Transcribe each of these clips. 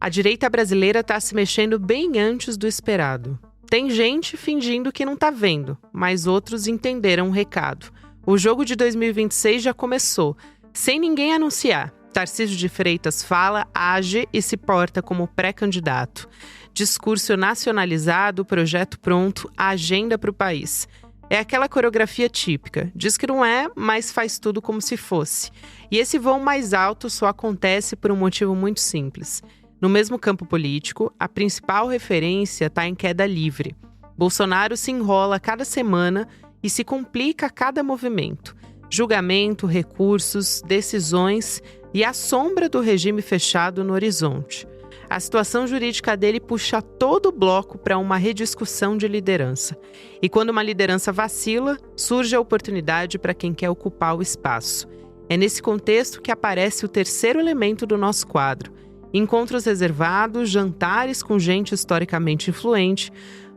A direita brasileira está se mexendo bem antes do esperado. Tem gente fingindo que não está vendo, mas outros entenderam o recado. O jogo de 2026 já começou, sem ninguém anunciar. Tarcísio de Freitas fala, age e se porta como pré-candidato. Discurso nacionalizado, projeto pronto, a agenda para o país. É aquela coreografia típica. Diz que não é, mas faz tudo como se fosse. E esse voo mais alto só acontece por um motivo muito simples. No mesmo campo político, a principal referência está em queda livre. Bolsonaro se enrola a cada semana e se complica a cada movimento. Julgamento, recursos, decisões e a sombra do regime fechado no horizonte. A situação jurídica dele puxa todo o bloco para uma rediscussão de liderança. E quando uma liderança vacila, surge a oportunidade para quem quer ocupar o espaço. É nesse contexto que aparece o terceiro elemento do nosso quadro. Encontros reservados, jantares com gente historicamente influente,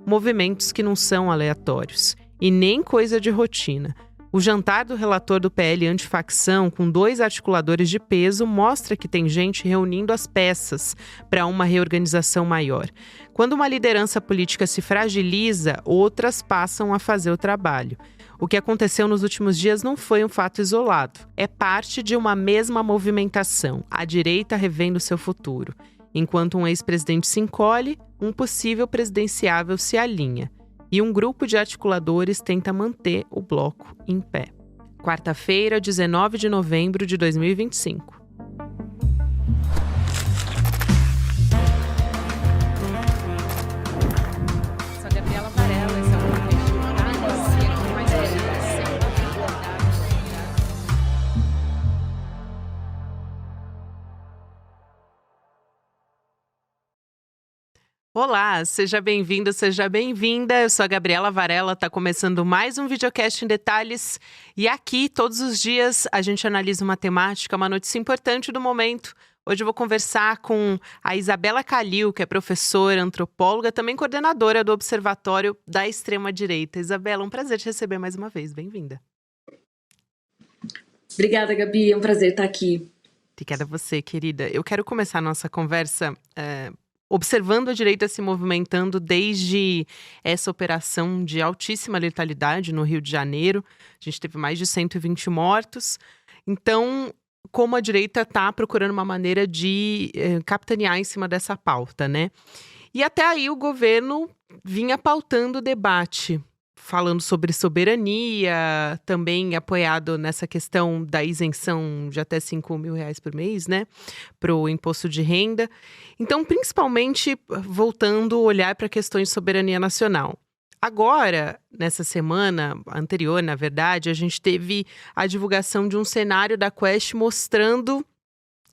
movimentos que não são aleatórios. E nem coisa de rotina. O jantar do relator do PL antifacção, com 2 articuladores de peso, mostra que tem gente reunindo as peças para uma reorganização maior. Quando uma liderança política se fragiliza, outras passam a fazer o trabalho. O que aconteceu nos últimos dias não foi um fato isolado. É parte de uma mesma movimentação, a direita revendo seu futuro. Enquanto um ex-presidente se encolhe, um possível presidenciável se alinha. E um grupo de articuladores tenta manter o bloco em pé. Quarta-feira, 19 de novembro de 2025. Sou Gabriela Varela, esse é o podcast Democracia, com mais Olá, seja bem-vindo, seja bem-vinda. Eu sou a Gabriela Varela, está começando mais um videocast em detalhes. E aqui, todos os dias, a gente analisa uma temática, uma notícia importante do momento. Hoje eu vou conversar com a Isabela Calil, que é professora, antropóloga, também coordenadora do Observatório da Extrema-Direita. Isabela, um prazer te receber mais uma vez. Bem-vinda. Obrigada, Gabi. É um prazer estar aqui. Obrigada a você, querida. Eu quero começar a nossa conversa observando a direita se movimentando desde essa operação de altíssima letalidade no Rio de Janeiro. A gente teve mais de 120 mortos. Então, como a direita está procurando uma maneira de capitanear em cima dessa pauta, né? E até aí o governo vinha pautando o debate, falando sobre soberania, também apoiado nessa questão da isenção de até R$5 mil por mês, né, para o imposto de renda. Então, principalmente voltando a olhar para questões de soberania nacional. Agora, nessa semana anterior, na verdade, a gente teve a divulgação de um cenário da Quest mostrando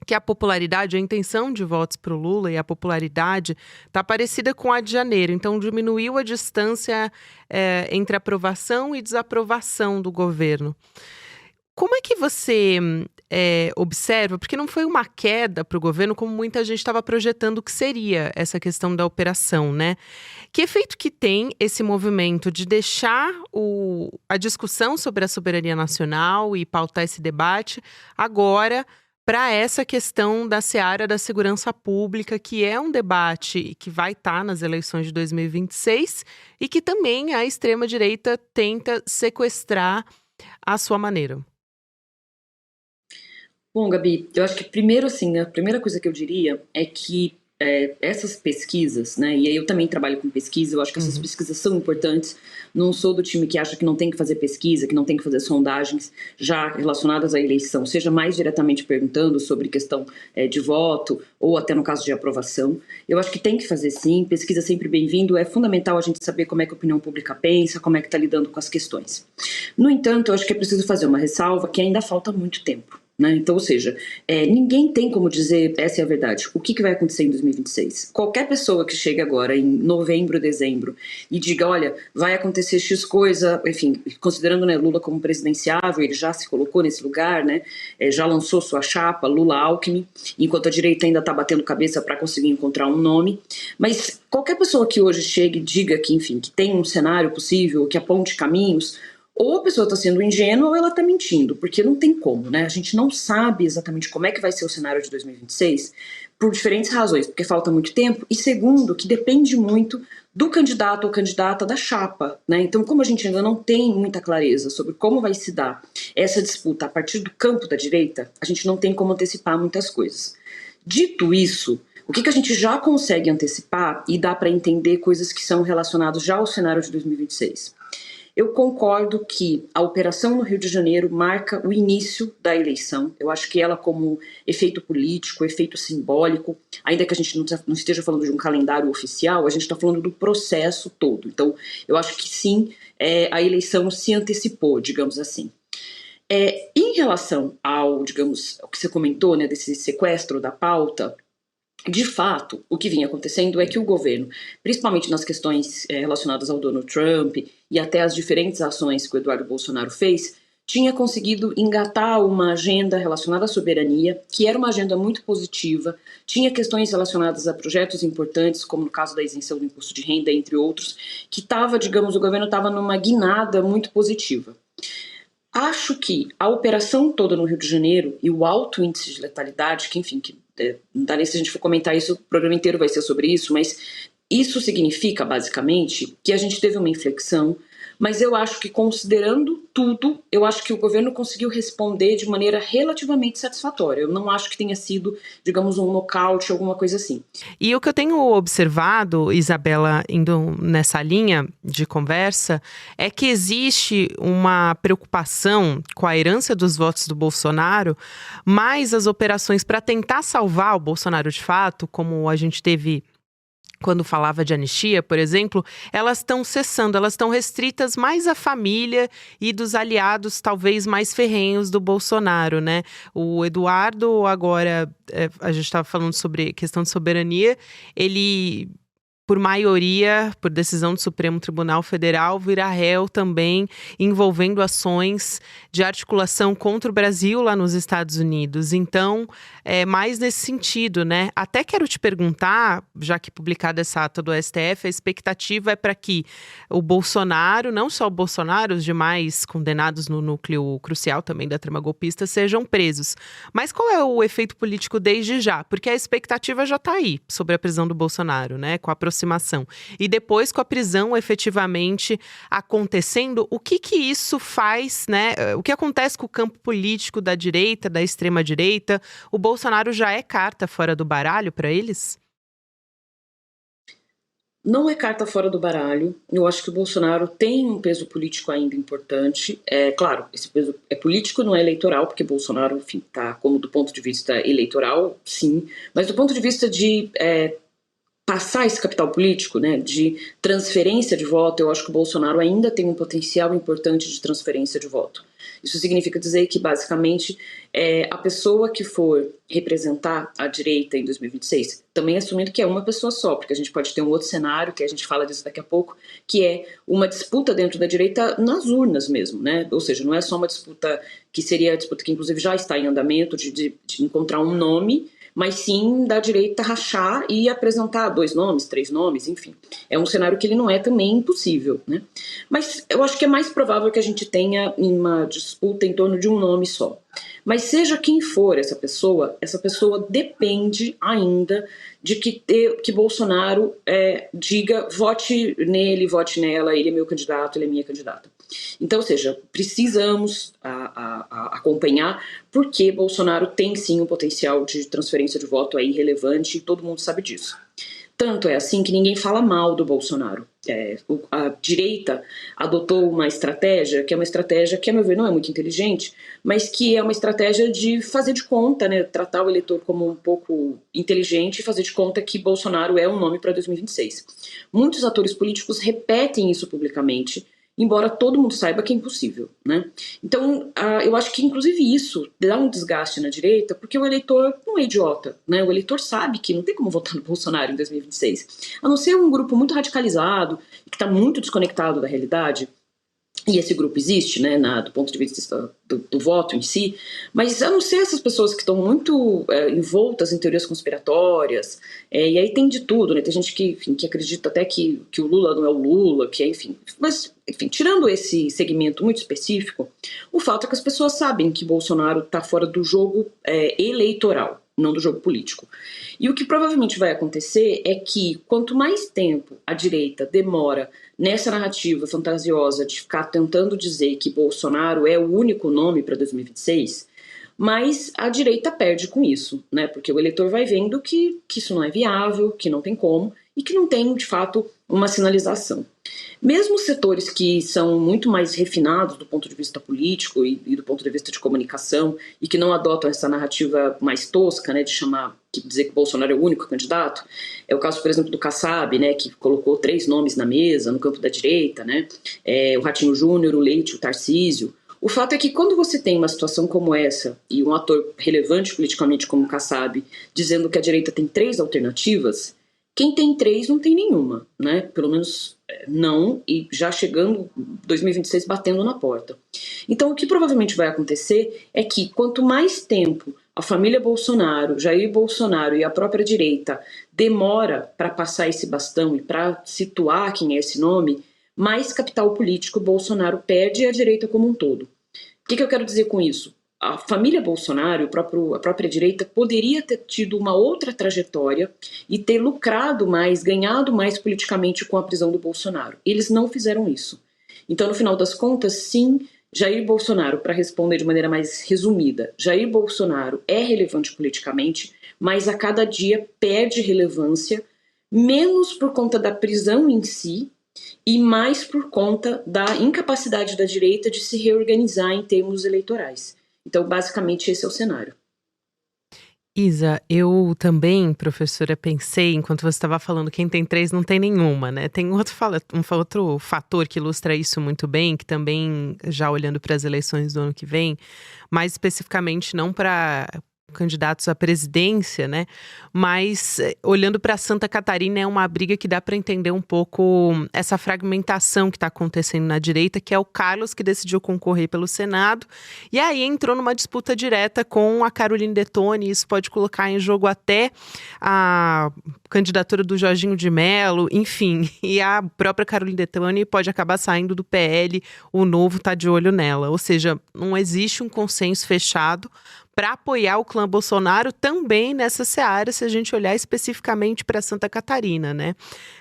que a popularidade, a intenção de votos para o Lula e a popularidade está parecida com a de janeiro. Então, diminuiu a distância entre aprovação e desaprovação do governo. Como é que você observa? Porque não foi uma queda para o governo, como muita gente estava projetando que seria essa questão da operação, né? Que efeito que tem esse movimento de deixar a discussão sobre a soberania nacional e pautar esse debate agora para essa questão da seara da segurança pública, que é um debate que vai estar nas eleições de 2026 e que também a extrema-direita tenta sequestrar à sua maneira? Bom, Gabi, eu acho que primeiro, assim, a primeira coisa que eu diria é que essas pesquisas, né, e aí eu também trabalho com pesquisa, eu acho que essas pesquisas são importantes. Não sou do time que acha que não tem que fazer pesquisa, que não tem que fazer sondagens já relacionadas à eleição, seja mais diretamente perguntando sobre questão de voto ou até no caso de aprovação. Eu acho que tem que fazer sim, pesquisa sempre bem-vindo, é fundamental a gente saber como é que a opinião pública pensa, como é que está lidando com as questões. No entanto, eu acho que é preciso fazer uma ressalva que ainda falta muito tempo. Né? Então, ou seja, ninguém tem como dizer, essa é a verdade, o que vai acontecer em 2026. Qualquer pessoa que chegue agora em novembro, dezembro e diga, olha, vai acontecer X coisa, enfim, considerando, né, Lula como presidenciável, ele já se colocou nesse lugar, né, já lançou sua chapa, Lula-Alckmin, enquanto a direita ainda está batendo cabeça para conseguir encontrar um nome, mas qualquer pessoa que hoje chegue e diga que, enfim, que tem um cenário possível, que aponte caminhos, ou a pessoa está sendo ingênua ou ela está mentindo, porque não tem como, né? A gente não sabe exatamente como é que vai ser o cenário de 2026, por diferentes razões, porque falta muito tempo, e segundo, que depende muito do candidato ou candidata da chapa, né? Então, como a gente ainda não tem muita clareza sobre como vai se dar essa disputa a partir do campo da direita, a gente não tem como antecipar muitas coisas. Dito isso, o que a gente já consegue antecipar e dá para entender coisas que são relacionadas já ao cenário de 2026? Eu concordo que a operação no Rio de Janeiro marca o início da eleição. Eu acho que ela, como efeito político, efeito simbólico, ainda que a gente não esteja falando de um calendário oficial, a gente está falando do processo todo. Então, eu acho que sim, a eleição se antecipou, digamos assim. Em relação ao, digamos, o que você comentou, né, desse sequestro da pauta, de fato, o que vinha acontecendo é que o governo, principalmente nas questões relacionadas ao Donald Trump e até as diferentes ações que o Eduardo Bolsonaro fez, tinha conseguido engatar uma agenda relacionada à soberania, que era uma agenda muito positiva, tinha questões relacionadas a projetos importantes, como no caso da isenção do imposto de renda, entre outros, que estava, digamos, o governo estava numa guinada muito positiva. Acho que a operação toda no Rio de Janeiro e o alto índice de letalidade, que enfim, não dá nem se a gente for comentar isso, o programa inteiro vai ser sobre isso, mas isso significa, basicamente, que a gente teve uma inflexão, mas eu acho que, considerando tudo, eu acho que o governo conseguiu responder de maneira relativamente satisfatória. Eu não acho que tenha sido, digamos, um nocaute, alguma coisa assim. E o que eu tenho observado, Isabela, indo nessa linha de conversa, é que existe uma preocupação com a herança dos votos do Bolsonaro, mas as operações para tentar salvar o Bolsonaro de fato, como a gente teve quando falava de anistia, por exemplo, elas estão cessando, elas estão restritas mais à família e dos aliados talvez mais ferrenhos do Bolsonaro, né? O Eduardo, agora, a gente estava falando sobre questão de soberania, ele, por maioria, por decisão do Supremo Tribunal Federal, vira réu também, envolvendo ações de articulação contra o Brasil lá nos Estados Unidos. Então, mais nesse sentido, né? Até quero te perguntar, já que publicada essa ata do STF, a expectativa é para que o Bolsonaro, não só o Bolsonaro, os demais condenados no núcleo crucial também da trama golpista, sejam presos. Mas qual é o efeito político desde já? Porque a expectativa já está aí sobre a prisão do Bolsonaro, né? Com a aproximação. E depois, com a prisão efetivamente acontecendo, o que isso faz, né? O que acontece com o campo político da direita, da extrema-direita? O Bolsonaro já é carta fora do baralho para eles? Não é carta fora do baralho. Eu acho que o Bolsonaro tem um peso político ainda importante. Claro, esse peso é político, não é eleitoral, porque Bolsonaro, enfim, tá como do ponto de vista eleitoral, sim. Mas do ponto de vista de passar esse capital político, né, de transferência de voto, eu acho que o Bolsonaro ainda tem um potencial importante de transferência de voto. Isso significa dizer que, basicamente, a pessoa que for representar a direita em 2026, também assumindo que é uma pessoa só, porque a gente pode ter um outro cenário, que a gente fala disso daqui a pouco, que é uma disputa dentro da direita nas urnas mesmo, né? Ou seja, não é só uma disputa que seria a disputa que, inclusive, já está em andamento, de encontrar um nome, mas sim da direita rachar e apresentar 2 nomes, 3 nomes, enfim. É um cenário que ele não é também impossível, né? Mas eu acho que é mais provável que a gente tenha uma disputa em torno de um nome só. Mas seja quem for essa pessoa depende ainda de que Bolsonaro diga vote nele, vote nela, ele é meu candidato, ele é minha candidata. Então, ou seja, precisamos acompanhar, porque Bolsonaro tem sim um potencial de transferência de voto aí relevante e todo mundo sabe disso. Tanto é assim que ninguém fala mal do Bolsonaro. A direita adotou uma estratégia que é uma estratégia que, a meu ver, não é muito inteligente, mas que é uma estratégia de fazer de conta, né, tratar o eleitor como um pouco inteligente e fazer de conta que Bolsonaro é um nome para 2026. Muitos atores políticos repetem isso publicamente, embora todo mundo saiba que é impossível, né? Então, eu acho que, inclusive, isso dá um desgaste na direita, porque o eleitor não é idiota, né? O eleitor sabe que não tem como votar no Bolsonaro em 2026. A não ser um grupo muito radicalizado, que está muito desconectado da realidade, e esse grupo existe, né, do ponto de vista do voto em si, mas a não ser essas pessoas que estão muito envoltas em teorias conspiratórias, e aí tem de tudo, né, tem gente que acredita até que o Lula não é o Lula, que enfim, mas enfim, tirando esse segmento muito específico, o fato é que as pessoas sabem que Bolsonaro está fora do jogo eleitoral. não do jogo político. E o que provavelmente vai acontecer é que quanto mais tempo a direita demora nessa narrativa fantasiosa de ficar tentando dizer que Bolsonaro é o único nome para 2026, mais a direita perde com isso, né? Porque o eleitor vai vendo que isso não é viável, que não tem como e que não tem, de fato, uma sinalização. Mesmo setores que são muito mais refinados do ponto de vista político e do ponto de vista de comunicação e que não adotam essa narrativa mais tosca, né, de dizer que Bolsonaro é o único candidato, é o caso, por exemplo, do Kassab, né, que colocou 3 nomes na mesa no campo da direita, né, o Ratinho Júnior, o Leite, o Tarcísio. O fato é que quando você tem uma situação como essa e um ator relevante politicamente como o Kassab dizendo que a direita tem 3 alternativas, quem tem 3 não tem nenhuma, né? Pelo menos não, e já chegando 2026 batendo na porta. Então o que provavelmente vai acontecer é que quanto mais tempo a família Bolsonaro, Jair Bolsonaro e a própria direita demora para passar esse bastão e para situar quem é esse nome, mais capital político Bolsonaro perde e a direita como um todo. O que eu quero dizer com isso? A família Bolsonaro, a própria direita, poderia ter tido uma outra trajetória e ter lucrado mais, ganhado mais politicamente com a prisão do Bolsonaro. Eles não fizeram isso. Então, no final das contas, sim, Jair Bolsonaro, para responder de maneira mais resumida, Jair Bolsonaro é relevante politicamente, mas a cada dia perde relevância, menos por conta da prisão em si, e mais por conta da incapacidade da direita de se reorganizar em termos eleitorais. Então, basicamente, esse é o cenário. Isa, eu também, professora, pensei, enquanto você estava falando, quem tem 3 não tem nenhuma, né? Tem outro fator que ilustra isso muito bem, que também, já olhando para as eleições do ano que vem, mais especificamente não para candidatos à presidência, né? Mas olhando para Santa Catarina é uma briga que dá para entender um pouco essa fragmentação que está acontecendo na direita, que é o Carlos que decidiu concorrer pelo Senado e aí entrou numa disputa direta com a Caroline Detoni. Isso pode colocar em jogo até a candidatura do Jorginho de Mello, enfim, e a própria Caroline Detoni pode acabar saindo do PL, o Novo está de olho nela, ou seja, não existe um consenso fechado para apoiar o clã Bolsonaro também nessa seara, se a gente olhar especificamente para Santa Catarina, né?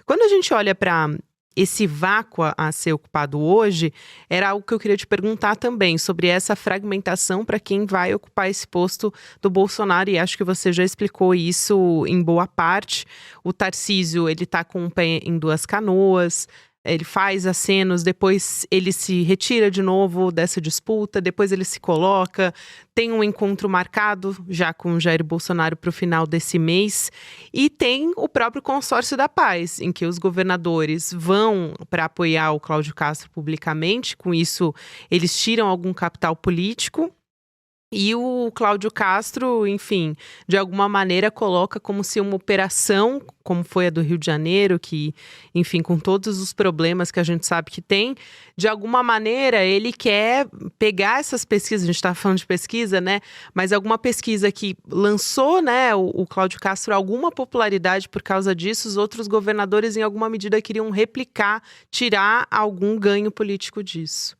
Quando a gente olha para esse vácuo a ser ocupado hoje, era algo que eu queria te perguntar também, sobre essa fragmentação para quem vai ocupar esse posto do Bolsonaro, e acho que você já explicou isso em boa parte. O Tarcísio, ele está com um pé em 2 canoas, ele faz acenos, depois ele se retira de novo dessa disputa, depois ele se coloca, tem um encontro marcado já com o Jair Bolsonaro para o final desse mês, e tem o próprio Consórcio da Paz, em que os governadores vão para apoiar o Cláudio Castro publicamente, com isso eles tiram algum capital político. E o Cláudio Castro, enfim, de alguma maneira coloca como se uma operação, como foi a do Rio de Janeiro, que, enfim, com todos os problemas que a gente sabe que tem, de alguma maneira ele quer pegar essas pesquisas, a gente está falando de pesquisa, né? Mas alguma pesquisa que lançou, né, o Cláudio Castro alguma popularidade por causa disso, os outros governadores em alguma medida queriam replicar, tirar algum ganho político disso.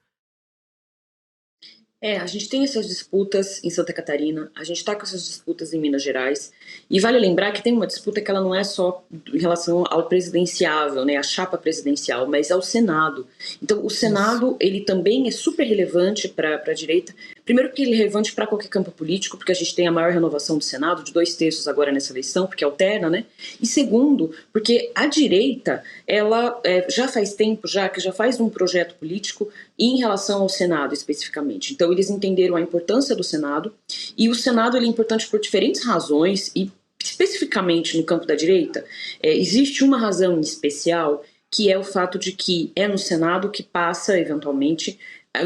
A gente tem essas disputas em Santa Catarina, a gente está com essas disputas em Minas Gerais, e vale lembrar que tem uma disputa que ela não é só em relação ao presidenciável, né, a chapa presidencial, mas ao Senado. Então o Senado, ele também é super relevante para a direita, primeiro porque ele é relevante para qualquer campo político, porque a gente tem a maior renovação do Senado, de 2/3 agora nessa eleição, porque alterna, né, e segundo, porque a direita, ela já faz tempo que já faz um projeto político em relação ao Senado especificamente. Então eles entenderam a importância do Senado, e o Senado ele é importante por diferentes razões, e especificamente no campo da direita, existe uma razão em especial, que é o fato de que é no Senado que passa, eventualmente, a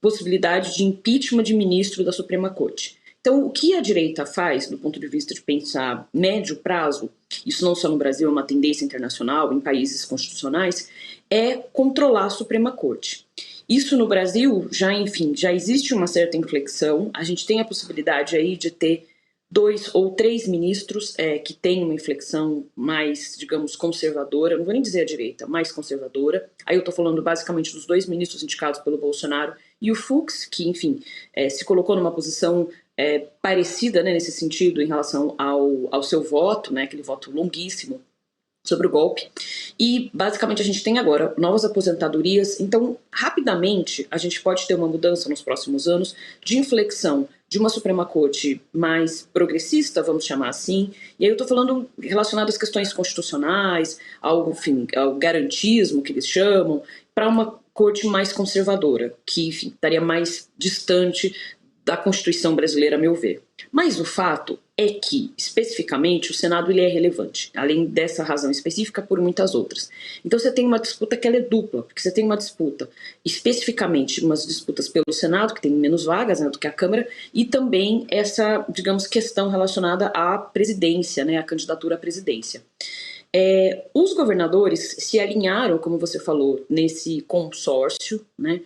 possibilidade de impeachment de ministro da Suprema Corte. Então, o que a direita faz, do ponto de vista de pensar médio prazo, isso não só no Brasil, é uma tendência internacional, em países constitucionais, é controlar a Suprema Corte. Isso no Brasil, já existe uma certa inflexão, a gente tem a possibilidade aí de ter 2 ou 3 ministros que têm uma inflexão mais, digamos, conservadora, não vou nem dizer a direita, mais conservadora. Aí eu estou falando basicamente dos 2 ministros indicados pelo Bolsonaro e o Fux, que, enfim, se colocou numa posição parecida, né, nesse sentido, em relação ao seu voto, né, aquele voto longuíssimo sobre o golpe. E, basicamente, a gente tem agora novas aposentadorias. Então, rapidamente, a gente pode ter uma mudança nos próximos anos de inflexão de uma Suprema Corte mais progressista, vamos chamar assim. E aí eu estou falando relacionado às questões constitucionais, enfim, ao garantismo, que eles chamam, para uma corte mais conservadora, que, enfim, estaria mais distante da Constituição brasileira, a meu ver. Mas o fato é que, especificamente, o Senado ele é relevante, além dessa razão específica, por muitas outras. Então você tem uma disputa que ela é dupla, porque você tem uma disputa, especificamente, umas disputas pelo Senado, que tem menos vagas, né, do que a Câmara, e também essa, digamos, questão relacionada à presidência, né, à candidatura à presidência. Os governadores se alinharam, como você falou, nesse consórcio, né,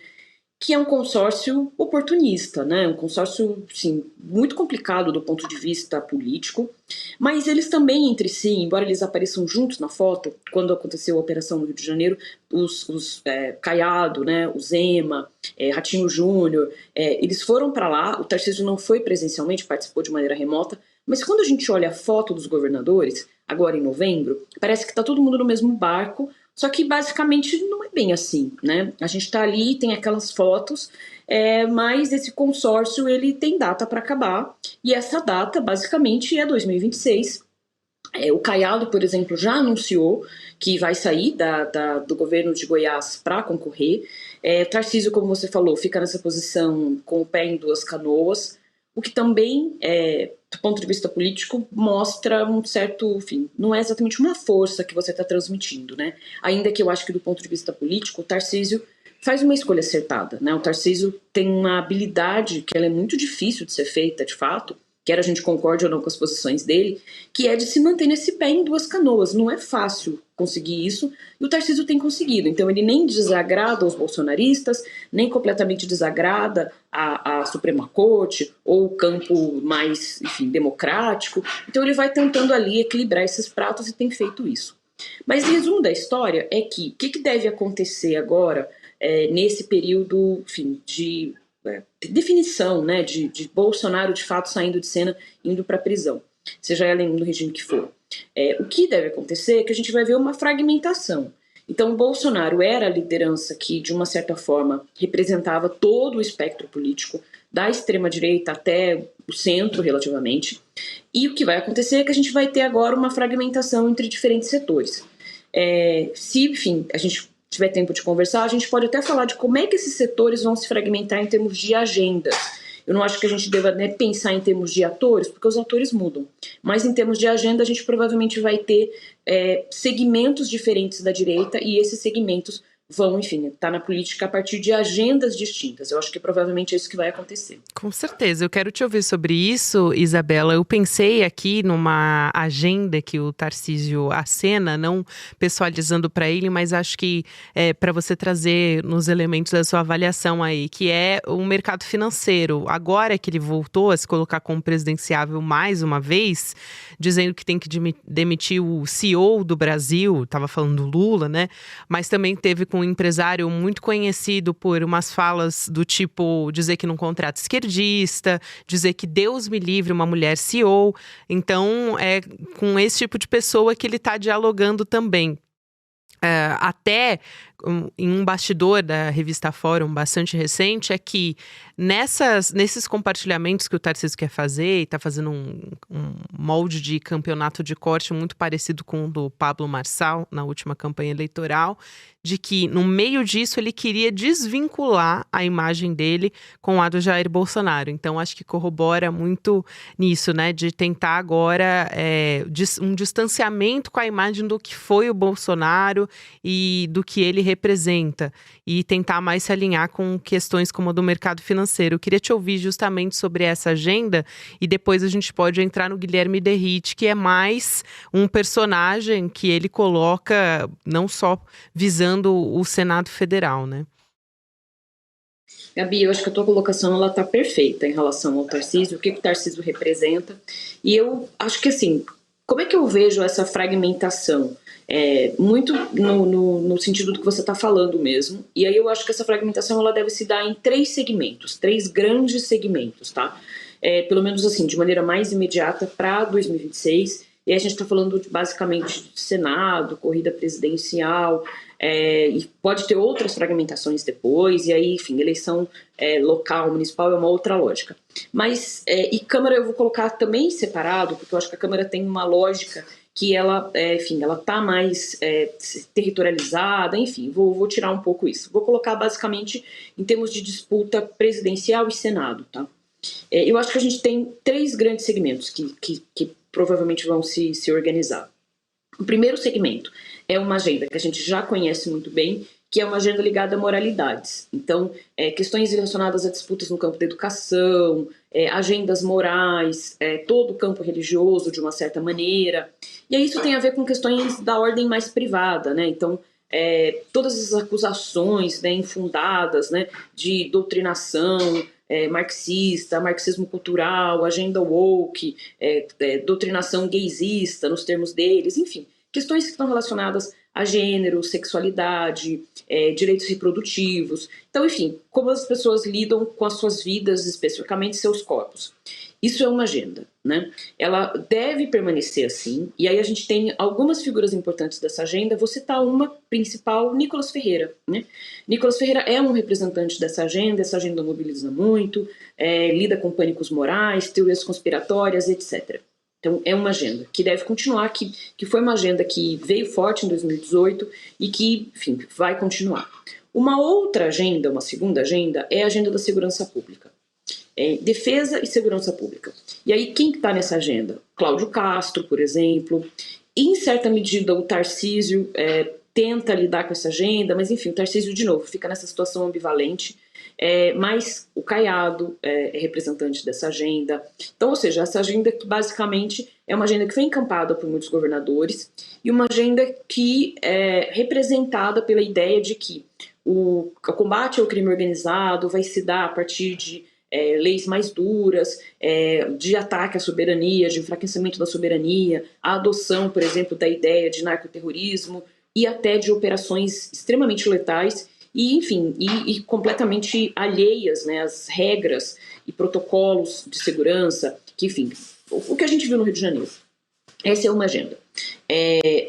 que é um consórcio oportunista, né? Um consórcio, sim, muito complicado do ponto de vista político, mas eles também entre si, embora eles apareçam juntos na foto, quando aconteceu a operação no Rio de Janeiro, os Caiado, né? O Zema, Ratinho Júnior, eles foram para lá, o Tarcísio não foi presencialmente, participou de maneira remota, mas quando a gente olha a foto dos governadores, agora em novembro, parece que está todo mundo no mesmo barco. Só que basicamente não é bem assim, né? A gente está ali, tem aquelas fotos, mas esse consórcio ele tem data para acabar, e essa data basicamente é 2026. O Caiado, por exemplo, já anunciou que vai sair do governo de Goiás para concorrer. Tarcísio, como você falou, fica nessa posição com o pé em duas canoas, o que também, do ponto de vista político, mostra um certo, enfim, não é exatamente uma força que você está transmitindo, né? Ainda que eu acho que do ponto de vista político, o Tarcísio faz uma escolha acertada, né? O Tarcísio tem uma habilidade que ela é muito difícil de ser feita, de fato, quer a gente concorde ou não com as posições dele, que é de se manter nesse pé em duas canoas. Não é fácil conseguir isso, e o Tarcísio tem conseguido. Então ele nem desagrada os bolsonaristas, nem completamente desagrada a Suprema Corte, ou o campo mais, enfim, democrático. Então ele vai tentando ali equilibrar esses pratos e tem feito isso. Mas em resumo da história é que o que deve acontecer agora nesse período, enfim, de definição, né, de Bolsonaro de fato saindo de cena, indo para a prisão, seja ela no regime que for. O que deve acontecer é que a gente vai ver uma fragmentação. Então o Bolsonaro era a liderança que, de uma certa forma, representava todo o espectro político, da extrema-direita até o centro, relativamente. E o que vai acontecer é que a gente vai ter agora uma fragmentação entre diferentes setores. Se, enfim, a gente tiver tempo de conversar, a gente pode até falar de como é que esses setores vão se fragmentar em termos de agendas. Eu não acho que a gente deva, né, pensar em termos de atores, porque os atores mudam. Mas em termos de agenda, a gente provavelmente vai ter segmentos diferentes da direita, e esses segmentos vão, enfim, estar na política a partir de agendas distintas. Eu acho que provavelmente é isso que vai acontecer. Com certeza. Eu quero te ouvir sobre isso, Isabela. Eu pensei aqui numa agenda que o Tarcísio acena, não pessoalizando para ele, mas acho que para você trazer nos elementos da sua avaliação aí, que é o mercado financeiro. Agora que ele voltou a se colocar como presidenciável mais uma vez, dizendo que tem que demitir o CEO do Brasil, estava falando do Lula, né? Mas também teve com um empresário muito conhecido por umas falas do tipo dizer que não contrata esquerdista, dizer que Deus me livre uma mulher CEO. Então, é com esse tipo de pessoa que ele está dialogando também. Até em um bastidor da revista Fórum bastante recente, é que nesses compartilhamentos que o Tarcísio quer fazer, e está fazendo um molde de campeonato de corte muito parecido com o do Pablo Marçal na última campanha eleitoral, de que no meio disso ele queria desvincular a imagem dele com a do Jair Bolsonaro. Então acho que corrobora muito nisso, né, de tentar agora um distanciamento com a imagem do que foi o Bolsonaro e do que ele representa, e tentar mais se alinhar com questões como a do mercado financeiro. Eu queria te ouvir justamente sobre essa agenda, e depois a gente pode entrar no Guilherme Derrite, que é mais um personagem que ele coloca não só visando o Senado Federal, né? Gabi, eu acho que a tua colocação ela está perfeita em relação ao Tarcísio, o que o Tarcísio representa, e eu acho que assim, como é que eu vejo essa fragmentação? Muito no sentido do que você está falando mesmo, e aí eu acho que essa fragmentação ela deve se dar em três segmentos, três grandes segmentos, tá? pelo menos assim, de maneira mais imediata para 2026. E aí a gente está falando basicamente de Senado, corrida presidencial, e pode ter outras fragmentações depois, e aí, enfim, eleição local, municipal é uma outra lógica. Mas, e Câmara eu vou colocar também separado, porque eu acho que a Câmara tem uma lógica que ela, enfim, ela está mais territorializada, enfim, vou tirar um pouco isso. Vou colocar basicamente em termos de disputa presidencial e Senado, tá? Eu acho que a gente tem 3 grandes segmentos que provavelmente vão se organizar. O primeiro segmento é uma agenda que a gente já conhece muito bem, que é uma agenda ligada a moralidades. Então, questões relacionadas a disputas no campo da educação, agendas morais, todo o campo religioso de uma certa maneira. E aí isso tem a ver com questões da ordem mais privada, né? Então, todas as acusações, né, infundadas, né, de doutrinação marxista, marxismo cultural, agenda woke, doutrinação gaysista nos termos deles, enfim, questões que estão relacionadas a gênero, sexualidade, direitos reprodutivos. Então, enfim, como as pessoas lidam com as suas vidas, especificamente seus corpos. Isso é uma agenda, né? Ela deve permanecer assim, e aí a gente tem algumas figuras importantes dessa agenda. Vou citar uma principal, Nicolas Ferreira, né? Nicolas Ferreira é um representante dessa agenda, essa agenda mobiliza muito, lida com pânicos morais, teorias conspiratórias, etc. Então, é uma agenda que deve continuar, que foi uma agenda que veio forte em 2018 e que, enfim, vai continuar. Uma outra agenda, uma segunda agenda, é a agenda da segurança pública. Defesa e segurança pública. E aí, quem está nessa agenda? Cláudio Castro, por exemplo. Em certa medida, o Tarcísio tenta lidar com essa agenda, mas, enfim, o Tarcísio, de novo, fica nessa situação ambivalente. Mas o Caiado é representante dessa agenda. Então, ou seja, essa agenda que basicamente é uma agenda que foi encampada por muitos governadores e uma agenda que é representada pela ideia de que o combate ao crime organizado vai se dar a partir de leis mais duras, de ataque à soberania, de enfraquecimento da soberania, a adoção, por exemplo, da ideia de narcoterrorismo e até de operações extremamente letais e, enfim, e completamente alheias, né, às regras e protocolos de segurança, que, enfim, o que a gente viu no Rio de Janeiro. Essa é uma agenda.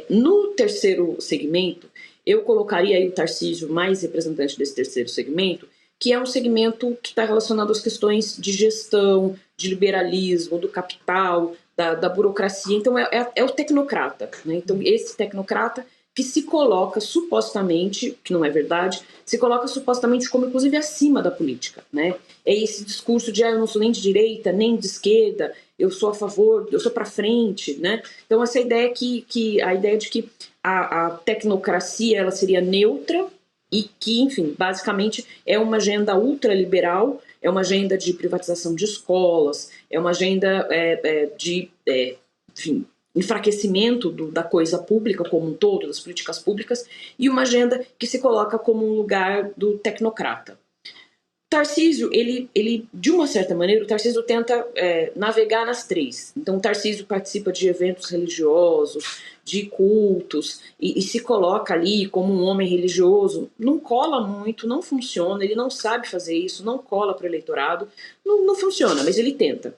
No terceiro segmento, eu colocaria aí o Tarcísio mais representante desse terceiro segmento, que é um segmento que está relacionado às questões de gestão, de liberalismo, do capital, da burocracia. Então, é o tecnocrata, né? Então, esse tecnocrata que se coloca supostamente, que não é verdade, se coloca supostamente como inclusive acima da política, né? É esse discurso de eu não sou nem de direita, nem de esquerda, eu sou a favor, eu sou para frente, né? Então, essa ideia a ideia de que a tecnocracia ela seria neutra, e que, enfim, basicamente é uma agenda ultraliberal, é uma agenda de privatização de escolas, é uma agenda de enfim, enfraquecimento da coisa pública como um todo, das políticas públicas, e uma agenda que se coloca como um lugar do tecnocrata. Tarcísio, ele de uma certa maneira, o Tarcísio tenta navegar nas 3. Então, o Tarcísio participa de eventos religiosos, de cultos, e se coloca ali como um homem religioso. Não cola muito, não funciona, ele não sabe fazer isso, não cola para o eleitorado, não funciona, mas ele tenta.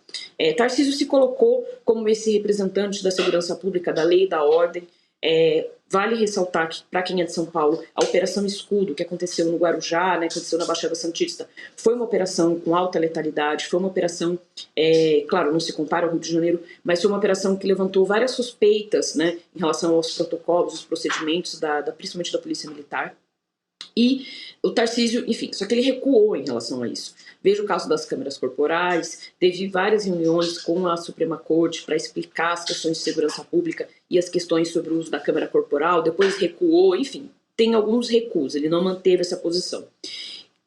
Tarcísio se colocou como esse representante da segurança pública, da lei e da ordem. Vale ressaltar que, para quem é de São Paulo, a Operação Escudo, que aconteceu no Guarujá, né, que aconteceu na Baixada Santista, foi uma operação com alta letalidade, foi uma operação, claro, não se compara ao Rio de Janeiro, mas foi uma operação que levantou várias suspeitas, né, em relação aos protocolos, os procedimentos, principalmente da Polícia Militar. E o Tarcísio, enfim, só que ele recuou em relação a isso. Veja o caso das câmeras corporais, teve várias reuniões com a Suprema Corte para explicar as questões de segurança pública e as questões sobre o uso da câmera corporal, depois recuou, enfim, tem alguns recuos, ele não manteve essa posição.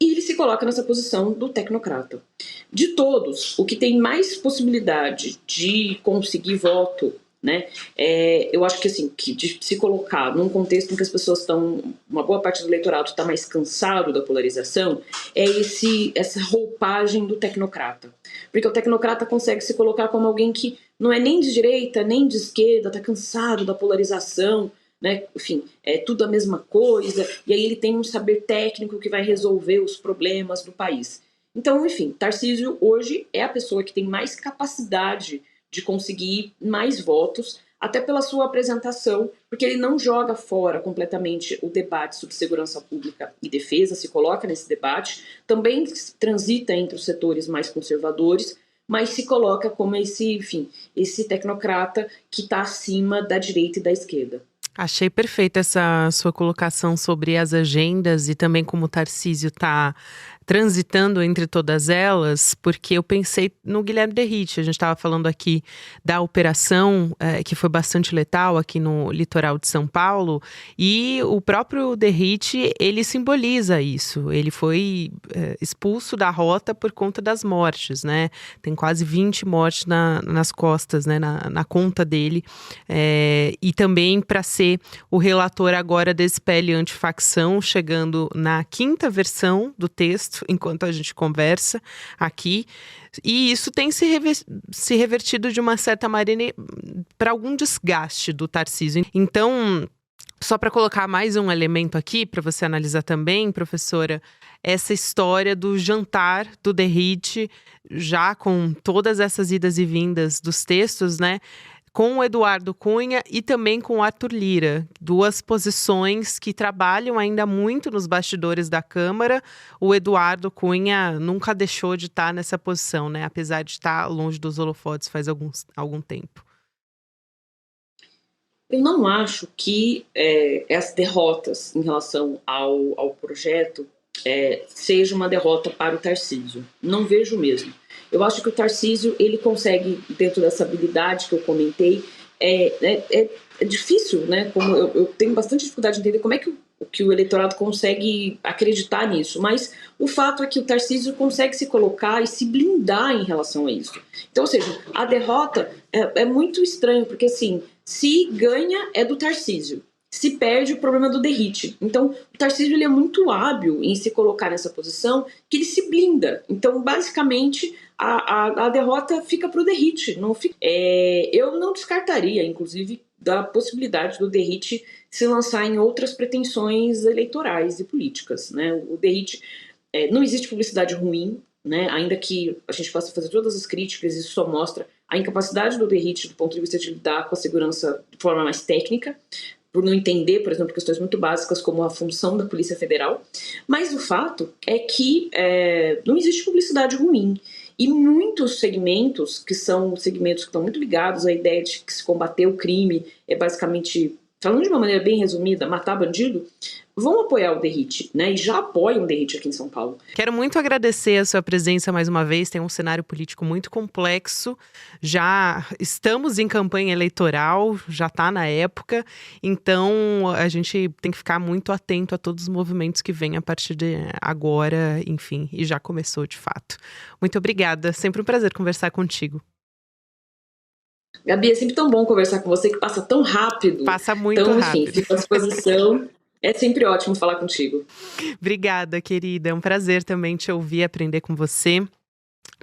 E ele se coloca nessa posição do tecnocrata. De todos, o que tem mais possibilidade de conseguir voto, né, eu acho que assim, de se colocar num contexto em que as pessoas estão, uma boa parte do eleitorado está mais cansado da polarização, essa roupagem do tecnocrata. Porque o tecnocrata consegue se colocar como alguém que não é nem de direita, nem de esquerda, está cansado da polarização, né? Enfim, é tudo a mesma coisa, e aí ele tem um saber técnico que vai resolver os problemas do país. Então, enfim, Tarcísio hoje é a pessoa que tem mais capacidade de conseguir mais votos, até pela sua apresentação, porque ele não joga fora completamente o debate sobre segurança pública e defesa, se coloca nesse debate, também transita entre os setores mais conservadores, mas se coloca como esse tecnocrata que está acima da direita e da esquerda. Achei perfeita essa sua colocação sobre as agendas e também como o Tarcísio está transitando entre todas elas, porque eu pensei no Guilherme Derrite. A gente estava falando aqui da operação que foi bastante letal aqui no litoral de São Paulo, e o próprio Derrite, ele simboliza isso. Ele foi expulso da rota por conta das mortes, né? Tem quase 20 mortes nas costas, né? Na conta dele, e também para ser o relator agora desse PL antifacção, chegando na 5ª versão do texto, enquanto a gente conversa aqui, e isso tem se revertido de uma certa maneira para algum desgaste do Tarcísio. Então, só para colocar mais um elemento aqui para você analisar também, professora, essa história do jantar do Derrite, já com todas essas idas e vindas dos textos, né? Com o Eduardo Cunha e também com o Arthur Lira, 2 posições que trabalham ainda muito nos bastidores da Câmara. O Eduardo Cunha nunca deixou de estar nessa posição, né? Apesar de estar longe dos holofotes faz algum tempo. Eu não acho que as derrotas em relação ao projeto seja uma derrota para o Tarcísio. Não vejo mesmo. Eu acho que o Tarcísio, ele consegue, dentro dessa habilidade que eu comentei, é difícil, né? Como eu tenho bastante dificuldade de entender como é que o eleitorado consegue acreditar nisso, mas o fato é que o Tarcísio consegue se colocar e se blindar em relação a isso. Então, ou seja, a derrota é muito estranho, porque assim, se ganha é do Tarcísio, se perde o problema do Derrite. Então, o Tarcísio ele é muito hábil em se colocar nessa posição que ele se blinda. Então, basicamente, a derrota fica para o Derrite. Eu não descartaria, inclusive, da possibilidade do Derrite se lançar em outras pretensões eleitorais e políticas, né? O Derrite, não existe publicidade ruim, né? Ainda que a gente possa fazer todas as críticas, isso só mostra a incapacidade do Derrite do ponto de vista de lidar com a segurança de forma mais técnica, por não entender, por exemplo, questões muito básicas como a função da Polícia Federal. Mas o fato é que não existe publicidade ruim. E muitos segmentos, que são segmentos que estão muito ligados à ideia de que se combater o crime é basicamente, falando de uma maneira bem resumida, matar bandido, vão apoiar o Derrite, né? E já apoiam o Derrite aqui em São Paulo. Quero muito agradecer a sua presença mais uma vez. Tem um cenário político muito complexo. Já estamos em campanha eleitoral, já está na época. Então, a gente tem que ficar muito atento a todos os movimentos que vêm a partir de agora, enfim, e já começou de fato. Muito obrigada. Sempre um prazer conversar contigo. Gabi, é sempre tão bom conversar com você, que passa tão rápido. Passa muito rápido. Então, enfim, fico à disposição. É sempre ótimo falar contigo. Obrigada, querida. É um prazer também te ouvir, aprender com você.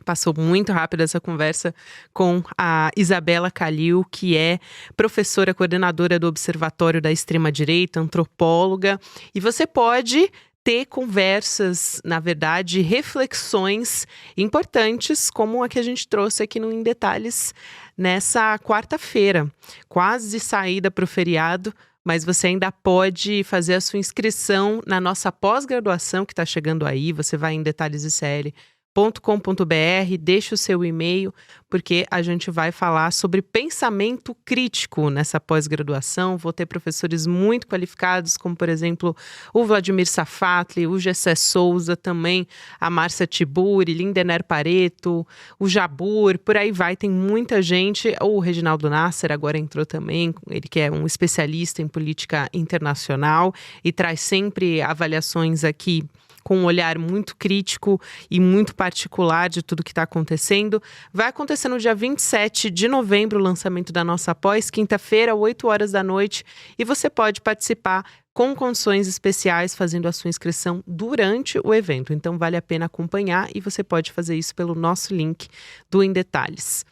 Passou muito rápido essa conversa com a Isabela Calil, que é professora coordenadora do Observatório da Extrema-Direita, antropóloga. E você pode ter conversas, na verdade, reflexões importantes, como a que a gente trouxe aqui no Em Detalhes nessa quarta-feira, quase saída para o feriado, mas você ainda pode fazer a sua inscrição na nossa pós-graduação que está chegando aí. Você vai em detalhesicl.com.br, deixa o seu e-mail, porque a gente vai falar sobre pensamento crítico nessa pós-graduação. Vou ter professores muito qualificados, como, por exemplo, o Vladimir Safatli, o Gessé Souza, também a Márcia Tiburi, Lindener Pareto, o Jabur, por aí vai, tem muita gente. O Reginaldo Nasser agora entrou também, ele que é um especialista em política internacional e traz sempre avaliações aqui com um olhar muito crítico e muito particular de tudo que está acontecendo. Vai acontecer no dia 27 de novembro o lançamento da nossa pós, quinta-feira, 8 horas da noite, e você pode participar com condições especiais, fazendo a sua inscrição durante o evento. Então vale a pena acompanhar e você pode fazer isso pelo nosso link do Em Detalhes.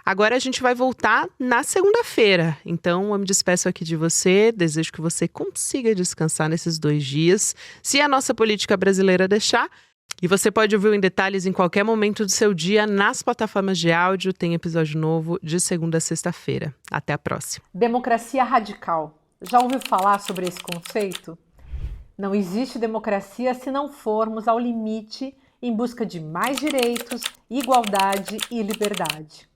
Agora a gente vai voltar na segunda-feira, então eu me despeço aqui de você, desejo que você consiga descansar nesses 2 dias, se a nossa política brasileira deixar, E você pode ouvir o Em Detalhes em qualquer momento do seu dia nas plataformas de áudio. Tem episódio novo de segunda a sexta-feira. Até a próxima. Democracia radical. Já ouviu falar sobre esse conceito? Não existe democracia se não formos ao limite em busca de mais direitos, igualdade e liberdade.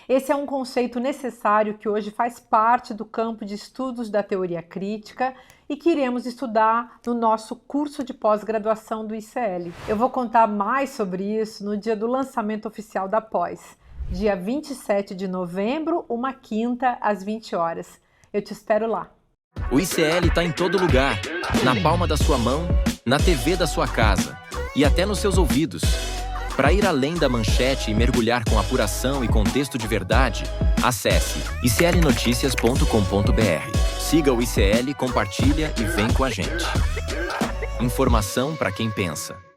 Esse é um conceito necessário que hoje faz parte do campo de estudos da teoria crítica e que iremos estudar no nosso curso de pós-graduação do ICL. Eu vou contar mais sobre isso no dia do lançamento oficial da pós, dia 27 de novembro, uma quinta, às 20 horas. Eu te espero lá. O ICL está em todo lugar, na palma da sua mão, na TV da sua casa e até nos seus ouvidos. Para ir além da manchete e mergulhar com apuração e contexto de verdade, acesse iclnoticias.com.br. Siga o ICL, compartilha e vem com a gente. Informação para quem pensa.